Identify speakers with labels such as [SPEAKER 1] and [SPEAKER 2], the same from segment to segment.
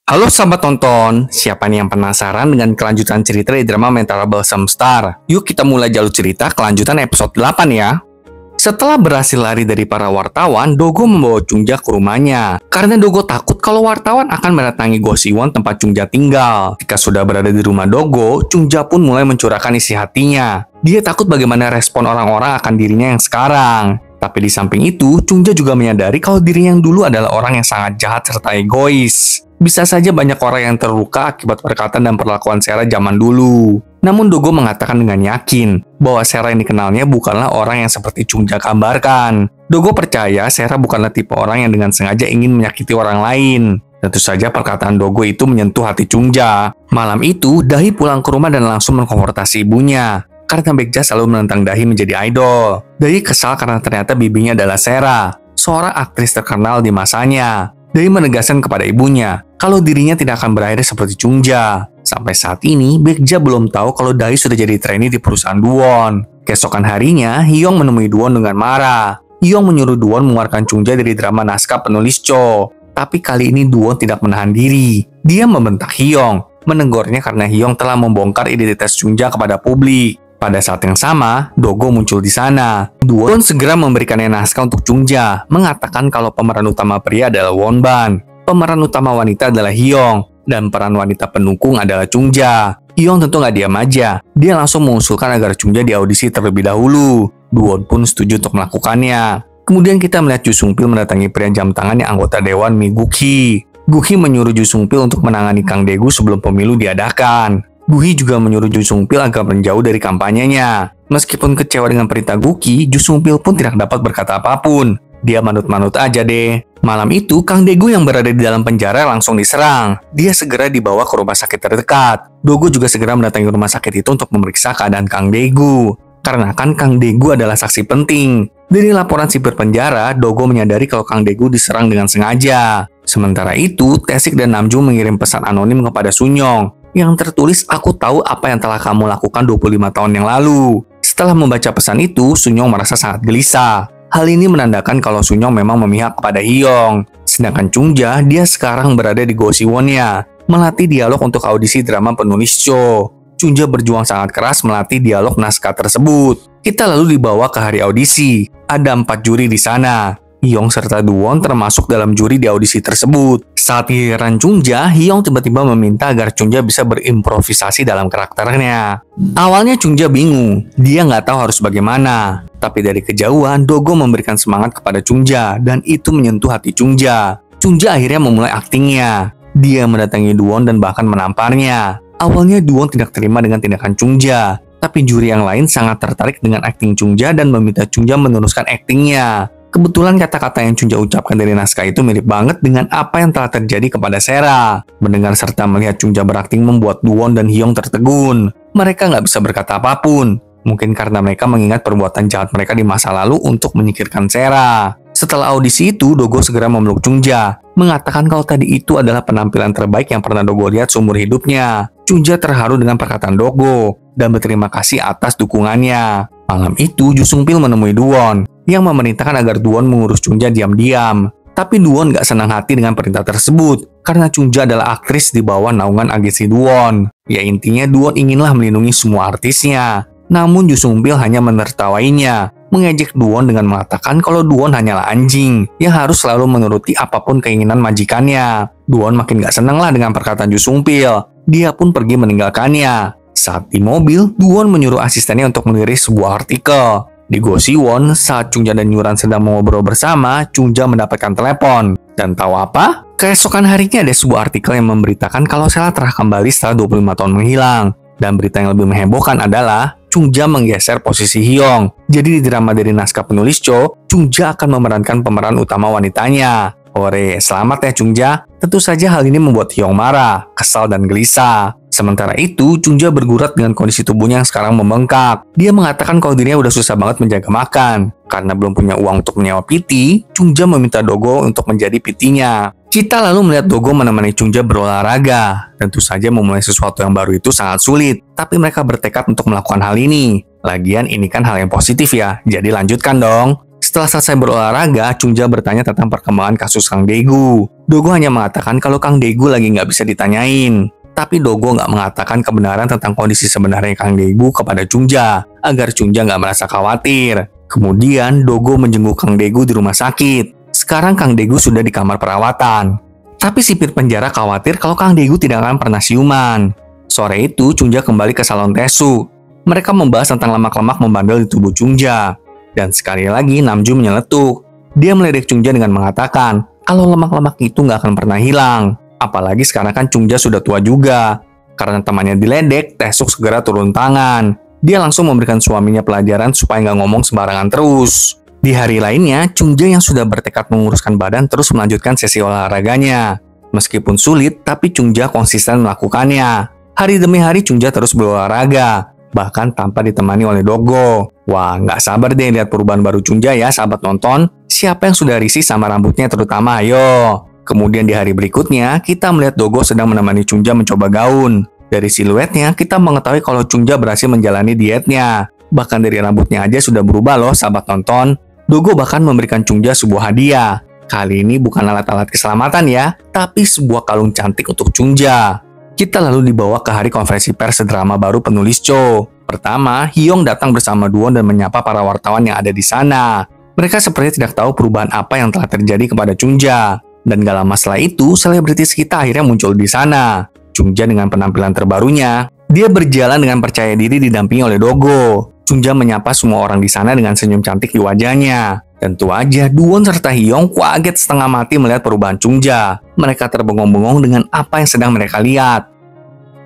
[SPEAKER 1] Halo sahabat tonton, siapa nih yang penasaran dengan kelanjutan cerita di drama Mental Balsam Star? Yuk kita mulai jalur cerita kelanjutan episode 8 ya. Setelah berhasil lari dari para wartawan, Dogo membawa Chungja ke rumahnya. Karena Dogo takut kalau wartawan akan mendatangi Go Siwon tempat Chungja tinggal. Ketika sudah berada di rumah Dogo, Chungja pun mulai mencurahkan isi hatinya. Dia takut bagaimana respon orang-orang akan dirinya yang sekarang. Tapi di samping itu, Chungja juga menyadari kalau dirinya yang dulu adalah orang yang sangat jahat serta egois. Bisa saja banyak orang yang terluka akibat perkataan dan perlakuan Sera zaman dulu. Namun Dogo mengatakan dengan yakin bahwa Sera yang dikenalnya bukanlah orang yang seperti Chungja gambarkan. Dogo percaya Sera bukanlah tipe orang yang dengan sengaja ingin menyakiti orang lain. Tentu saja perkataan Dogo itu menyentuh hati Chungja. Malam itu, Dahi pulang ke rumah dan langsung mengkonfrontasi ibunya. Karena Baekja selalu menentang Dahi menjadi idol. Dahi kesal karena ternyata bibinya adalah Sera, seorang aktris terkenal di masanya. Dahi menegaskan kepada ibunya kalau dirinya tidak akan berakhir seperti Chungja. Sampai saat ini, Baekja belum tahu kalau Dahi sudah jadi trainee di perusahaan Duwon. Keesokan harinya, Hyung menemui Duwon dengan marah. Hyung menyuruh Duwon mengeluarkan Chungja dari drama naskah penulis Cho. Tapi kali ini Duwon tidak menahan diri. Dia membentak Hyung, menegurnya karena Hyung telah membongkar identitas Chungja kepada publik. Pada saat yang sama, Dogo muncul di sana. Duwon segera memberikannya naskah untuk Chungja, mengatakan kalau pemeran utama pria adalah Wonban, pemeran utama wanita adalah Hyung, dan peran wanita pendukung adalah Chungja. Hyung tentu nggak diam aja. Dia langsung mengusulkan agar Chungja diaudisi terlebih dahulu. Duwon pun setuju untuk melakukannya. Kemudian kita melihat Ju Sung-pil mendatangi pria jam tangan yang anggota dewan Mi Guk-hee. Guk-hee menyuruh Ju Sung-pil untuk menangani Kang Daegu sebelum pemilu diadakan. Guk-hee juga menyuruh Ju Sung-pil agar menjauh dari kampanyenya. Meskipun kecewa dengan perintah Guk-hee, Ju Sung-pil pun tidak dapat berkata apapun. Dia manut-manut aja deh. Malam itu, Kang Daegu yang berada di dalam penjara langsung diserang. Dia segera dibawa ke rumah sakit terdekat. Dogo juga segera mendatangi rumah sakit itu untuk memeriksa keadaan Kang Daegu. Karena kan Kang Daegu adalah saksi penting. Dari laporan sipir penjara, Dogo menyadari kalau Kang Daegu diserang dengan sengaja. Sementara itu, Tae-sik dan Namjoon mengirim pesan anonim kepada Sunyong yang tertulis, "Aku tahu apa yang telah kamu lakukan 25 tahun yang lalu." Setelah membaca pesan itu, Sunyong merasa sangat gelisah. Hal ini menandakan kalau Sunyong memang memihak kepada Hyung. Sedangkan Chungja, dia sekarang berada di Go Siwon-nya, melatih dialog untuk audisi drama penulis Cho. Chungja berjuang sangat keras melatih dialog naskah tersebut. Kita lalu dibawa ke hari audisi. Ada 4 juri di sana. Hyung serta Duwon termasuk dalam juri di audisi tersebut. Saat giliran Chungja, Hyung tiba-tiba meminta agar Chungja bisa berimprovisasi dalam karakternya. Awalnya Chungja bingung, dia nggak tahu harus bagaimana. Tapi dari kejauhan, Dogo memberikan semangat kepada Chungja, dan itu menyentuh hati Chungja. Chungja akhirnya memulai aktingnya. Dia mendatangi Duwon dan bahkan menamparnya. Awalnya Duwon tidak terima dengan tindakan Chungja, tapi juri yang lain sangat tertarik dengan akting Chungja dan meminta Chungja meneruskan aktingnya. Kebetulan kata-kata yang Chungja ucapkan dari naskah itu mirip banget dengan apa yang telah terjadi kepada Sera. Mendengar serta melihat Chungja berakting membuat Duwon dan Hyung tertegun. Mereka nggak bisa berkata apapun. Mungkin karena mereka mengingat perbuatan jahat mereka di masa lalu untuk menyingkirkan Sera. Setelah audisi itu, Dogo segera memeluk Chungja, mengatakan kalau tadi itu adalah penampilan terbaik yang pernah Dogo lihat seumur hidupnya. Chungja terharu dengan perkataan Dogo dan berterima kasih atas dukungannya. Malam itu, Ju Sung-pil menemui Duwon yang memerintahkan agar Duwon mengurus Chungja diam-diam. Tapi Duwon gak senang hati dengan perintah tersebut karena Chungja adalah aktris di bawah naungan agensi Duwon. Ya intinya Duwon inginlah melindungi semua artisnya. Namun Ju Sung-pil hanya menertawainya, mengejek Duwon dengan mengatakan kalau Duwon hanyalah anjing yang harus selalu menuruti apapun keinginan majikannya. Duwon makin gak senang lah dengan perkataan Ju Sung-pil. Dia pun pergi meninggalkannya. Saat di mobil, Duwon menyuruh asistennya untuk meliris sebuah artikel. Di Go Siwon, saat Chungja dan Yuran sedang mengobrol bersama, Chungja mendapatkan telepon. Dan tahu apa? Keesokan harinya ada sebuah artikel yang memberitakan kalau Sera telah kembali setelah 25 tahun menghilang. Dan berita yang lebih menghebohkan adalah Chungja menggeser posisi Hyung. Jadi di drama dari naskah penulis Cho, Chungja akan memerankan pemeran utama wanitanya. Ore, selamat ya Chungja. Tentu saja hal ini membuat Hyung marah, kesal dan gelisah. Sementara itu, Chungja bergurat dengan kondisi tubuhnya yang sekarang membengkak. Dia mengatakan kalau dirinya udah susah banget menjaga makan. Karena belum punya uang untuk menyewa PT, Chungja meminta Dogo untuk menjadi PT-nya. Kita lalu melihat Dogo menemani Chungja berolahraga. Tentu saja memulai sesuatu yang baru itu sangat sulit, tapi mereka bertekad untuk melakukan hal ini. Lagian ini kan hal yang positif ya, jadi lanjutkan dong. Setelah selesai berolahraga, Chungja bertanya tentang perkembangan kasus Kang Daegu. Dogo hanya mengatakan kalau Kang Daegu lagi nggak bisa ditanyain. Tapi Dogo nggak mengatakan kebenaran tentang kondisi sebenarnya Kang Daegu kepada Chungja, agar Chungja nggak merasa khawatir. Kemudian, Dogo menjenguk Kang Daegu di rumah sakit. Sekarang Kang Daegu sudah di kamar perawatan. Tapi sipir penjara khawatir kalau Kang Daegu tidak akan pernah siuman. Sore itu, Chungja kembali ke salon Taesu. Mereka membahas tentang lemak-lemak membandel di tubuh Chungja. Dan sekali lagi, Namju menyeletuk. Dia meledek Chungja dengan mengatakan kalau lemak-lemak itu nggak akan pernah hilang. Apalagi sekarang kan Chungja sudah tua juga. Karena temannya diledek, Taesuk segera turun tangan. Dia langsung memberikan suaminya pelajaran supaya nggak ngomong sembarangan terus. Di hari lainnya, Chungja yang sudah bertekad menguruskan badan terus melanjutkan sesi olahraganya. Meskipun sulit, tapi Chungja konsisten melakukannya. Hari demi hari Chungja terus berolahraga, bahkan tanpa ditemani oleh Dogo. Wah, nggak sabar deh lihat perubahan baru Chungja ya, sahabat nonton. Siapa yang sudah risih sama rambutnya terutama, ayo. Kemudian di hari berikutnya, kita melihat Dogo sedang menemani Chungja mencoba gaun. Dari siluetnya, kita mengetahui kalau Chungja berhasil menjalani dietnya. Bahkan dari rambutnya aja sudah berubah loh, sahabat nonton. Dogo bahkan memberikan Chungja sebuah hadiah. Kali ini bukan alat-alat keselamatan ya, tapi sebuah kalung cantik untuk Chungja. Kita lalu dibawa ke hari konferensi pers drama baru penulis Cho. Pertama, Hyung datang bersama Duwon dan menyapa para wartawan yang ada di sana. Mereka seperti tidak tahu perubahan apa yang telah terjadi kepada Chungja. Dan gak lama setelah itu, selebritis kita akhirnya muncul di sana. Chungja dengan penampilan terbarunya, dia berjalan dengan percaya diri didampingi oleh Dogo. Chungja menyapa semua orang di sana dengan senyum cantik di wajahnya. Tentu aja, Duwon serta Hyung kaget setengah mati melihat perubahan Chungja. Mereka terbengong-bengong dengan apa yang sedang mereka lihat.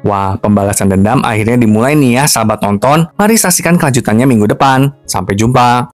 [SPEAKER 1] Wah, pembalasan dendam akhirnya dimulai nih ya, sahabat nonton. Mari saksikan kelanjutannya minggu depan. Sampai jumpa.